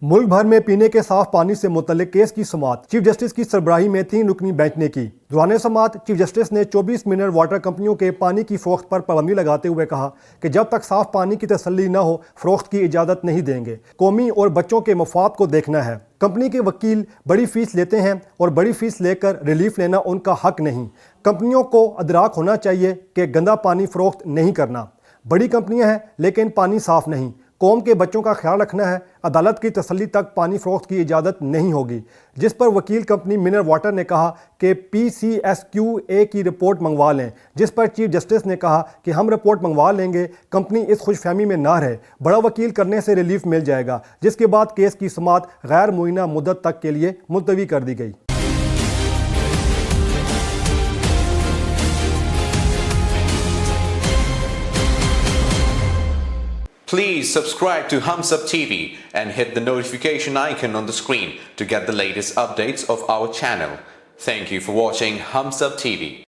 मुल्क भर में पीने के साफ पानी से मुतल्लिक केस की समाअत चीफ जस्टिस की सरबराही में 3 रुकनी बेंच ने की। दौरान समाअत चीफ जस्टिस ने 24 मिनरल वाटर कंपनियों के पानी की फरोख्त पर पाबंदी लगाते हुए कहा कि जब तक साफ पानी की तसल्ली न हो फरोख्त की इजाज़त नहीं देंगे। कौमी और बच्चों के मफाद को देखना है। कंपनी के वकील बड़ी फीस लेते हैं और बड़ी फीस लेकर रिलीफ लेना उनका हक नहीं। कंपनियों को अदराक होना चाहिए कि गंदा पानी फरोख्त नहीं करना। बड़ी कंपनियां हैं लेकिन पानी साफ नहीं। कौम के बच्चों का ख्याल रखना है। अदालत की तसल्ली तक पानी फरोख्त की इजाज़त नहीं होगी। जिस पर वकील कंपनी मिनरल वाटर ने कहा कि PCSQA की रिपोर्ट मंगवा लें, जिस पर चीफ जस्टिस ने कहा कि हम रिपोर्ट मंगवा लेंगे, कंपनी इस खुशफहमी में ना रहे, बड़ा वकील करने से रिलीफ मिल जाएगा। जिसके बाद केस की समाअत गैर मुअय्यना मुद्दत तक के लिए मुलतवी कर दी गई। Please subscribe to Humsab TV and hit the notification icon on the screen to get the latest updates of our channel. Thank you for watching Humsab TV.